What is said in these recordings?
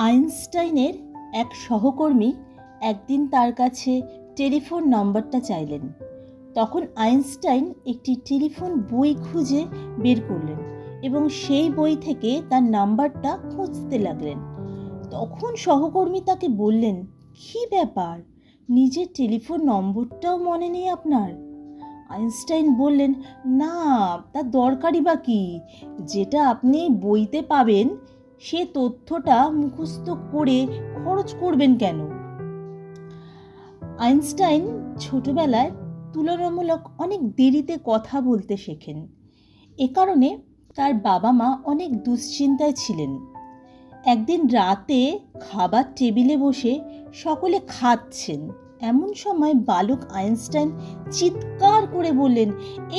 আইনস্টাইনের এক সহকর্মী একদিন তার কাছে টেলিফোন নম্বরটা চাইলেন। তখন আইনস্টাইন একটি টেলিফোন বই খুঁজে বের করলেন এবং সেই বই থেকে তার নাম্বারটা খুঁজতে লাগলেন। তখন সহকর্মী তাকে বললেন, কী ব্যাপার, নিজের টেলিফোন নম্বরটাও মনে নেই আপনার? আইনস্টাইন বললেন, না, তার দরকারই বা কী? যেটা আপনি বইতে পাবেন সে তথ্যটা মুখস্থ করে খরচ করবেন কেন? আইনস্টাইন ছোটবেলায় তুলনামূলক অনেক দেরিতে কথা বলতে শেখেন। এ কারণে তার বাবা মা অনেক দুশ্চিন্তায় ছিলেন। একদিন রাতে খাবার টেবিলে বসে সকলে খাচ্ছেন, এমন সময় বালক আইনস্টাইন চিৎকার করে বললেন,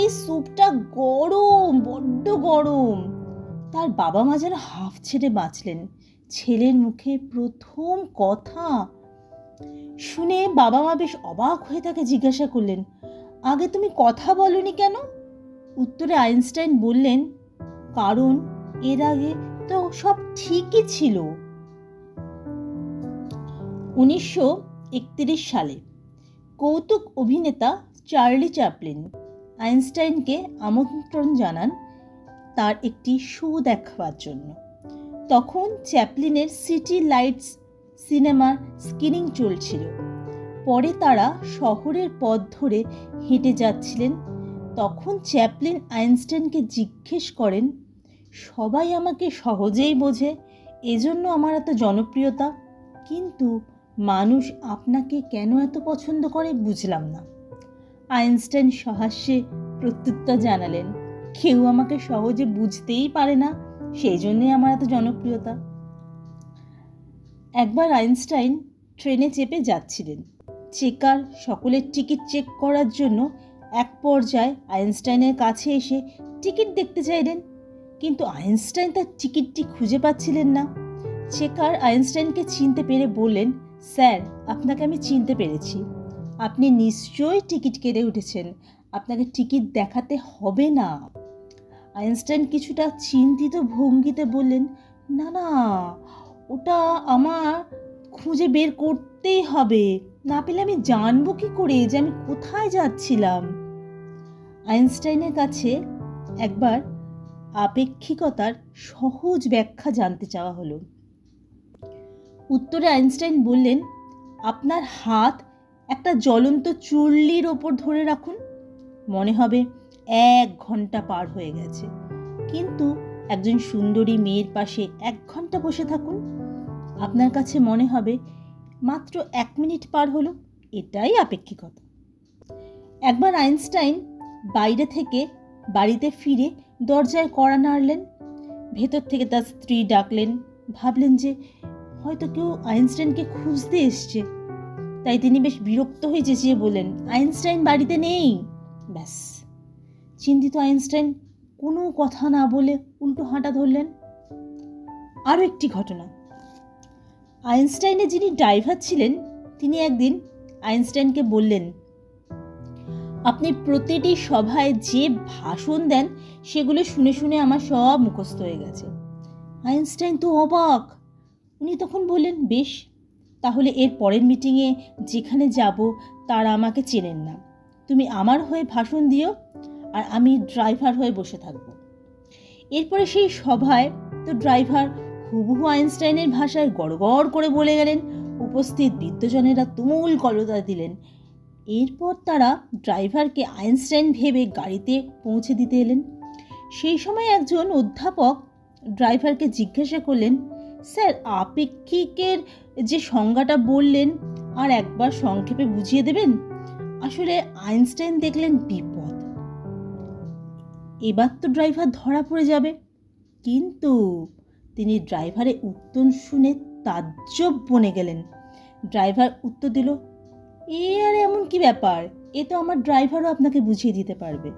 এই স্যুপটা গরম, বড্ড গরম। তার বাবা মা যেন হাঁফ ছেড়ে বাঁচলেন। ছেলের মুখে প্রথম কথা শুনে বাবা মা বেশ অবাক হয়ে তাকে জিজ্ঞাসা করলেন, আগে তুমি কথা বলনি কেন? উত্তরে আইনস্টাইন বললেন, কারণ এর আগে তো সব ঠিকই ছিল। 1931 সালে কৌতুক অভিনেতা চার্লি চ্যাপলিন আইনস্টাইনকে আমন্ত্রণ জানান তার একটি শো দেখবার জন্য। তখন চ্যাপলিনের সিটি লাইটস সিনেমার স্ক্রিনিং চলছিল। পরে তারা শহরের পথ ধরে হেঁটে যাচ্ছিলেন। তখন চ্যাপলিন আইনস্টাইনকে জিজ্ঞেস করেন, সবাই আমাকে সহজেই বোঝে, এজন্য আমার এত জনপ্রিয়তা, কিন্তু মানুষ আপনাকে কেন এত পছন্দ করে বুঝলাম না। আইনস্টাইন সহাস্যে প্রত্যুত্তর জানালেন, কেউ আমাকে সহজে বুঝতেই পারে না, সেই জন্যই আমার এত জনপ্রিয়তা। একবার আইনস্টাইন ট্রেনে চেপে যাচ্ছিলেন। চেকার সকলের টিকিট চেক করার জন্য এক পর্যায়ে আইনস্টাইনের কাছে এসে টিকিট দেখতে চাইলেন, কিন্তু আইনস্টাইন তার টিকিটটি খুঁজে পাচ্ছিলেন না। চেকার আইনস্টাইনকে চিনতে পেরে বললেন, স্যার, আপনাকে আমি চিনতে পেরেছি, আপনি নিশ্চয়ই টিকিট কেটে উঠেছেন, আপনাকে টিকিট দেখাতে হবে না। আইনস্টাইন কিছুটা চিন্তিত ভঙ্গিতে বললেন, না না, ওটা আমার খুঁজে বের করতেই হবে, না পেলে আমি জানবো কি করে যে আমি কোথায় যাচ্ছিলাম? আইনস্টাইনের কাছে একবার আপেক্ষিকতার সহজ ব্যাখ্যা জানতে চাওয়া হলো। উত্তরে আইনস্টাইন বললেন, আপনার হাত একটা জ্বলন্ত চুল্লির ওপর ধরে রাখুন, মনে হবে 1 ঘন্টা পার হয়ে গেছে, কিন্তু একজন সুন্দরী মেয়ের পাশে 1 ঘন্টা বসে থাকুন, আপনার কাছে মনে হবে মাত্র 1 মিনিট পার হলো। এটাই আপেক্ষিকতা। একবার আইনস্টাইন বাইরে থেকে বাড়িতে ফিরে দরজায় কড়া নাড়লেন। ভেতর থেকে তার স্ত্রী ডাকলেন। ভাবলেন যে হয়তো কেউ আইনস্টাইনকে খুঁজতে এসছে, তাই তিনি বেশ বিরক্ত হয়ে চেঁচিয়ে বললেন, আইনস্টাইন বাড়িতে নেই। ব্যাস, চিন্তিত আইনস্টাইন কোনো কথা না বলে উল্টো হাঁটা ধরলেন। আরও একটি ঘটনা। আইনস্টাইনের যিনি ড্রাইভার ছিলেন তিনি একদিন আইনস্টাইনকে বললেন, আপনি প্রতিটি সভায় যে ভাষণ দেন সেগুলো শুনে শুনে আমার সব মুখস্থ হয়ে গেছে। আইনস্টাইন তো অবাক। উনি তখন বললেন, বেশ, তাহলে এর পরের মিটিংয়ে যেখানে যাব তারা আমাকে চেনেন না, তুমি আমার হয়ে ভাষণ দিও আর আমি ড্রাইভার হয়ে বসে থাকব। এরপরে সেই সভায় তো ড্রাইভার হুবহু আইনস্টাইনের ভাষায় গড়গড় করে বলে গেলেন। উপস্থিত বিদ্বজনেরা তুমুল করতালি দিলেন। এরপর তারা ড্রাইভারকে আইনস্টাইন ভেবে গাড়িতে পৌঁছে দিতে এলেন। সেই সময় একজন অধ্যাপক ড্রাইভারকে জিজ্ঞাসা করলেন, স্যার, আপেক্ষিকের যে সংজ্ঞাটা বললেন আর একবার সংক্ষেপে বুঝিয়ে দেবেন? আসলে আইনস্টাইন দেখলেন বিপদ, এবার তো ড্রাইভার ধরা পড়ে যাবে। কিন্তু তিনি ড্রাইভারের উত্তর শুনে তাজ্জব বনে গেলেন। ড্রাইভার উত্তর দিল, এ আর এমন কি ব্যাপার, এ তো আমার ড্রাইভারও আপনাকে বুঝিয়ে দিতে পারবে।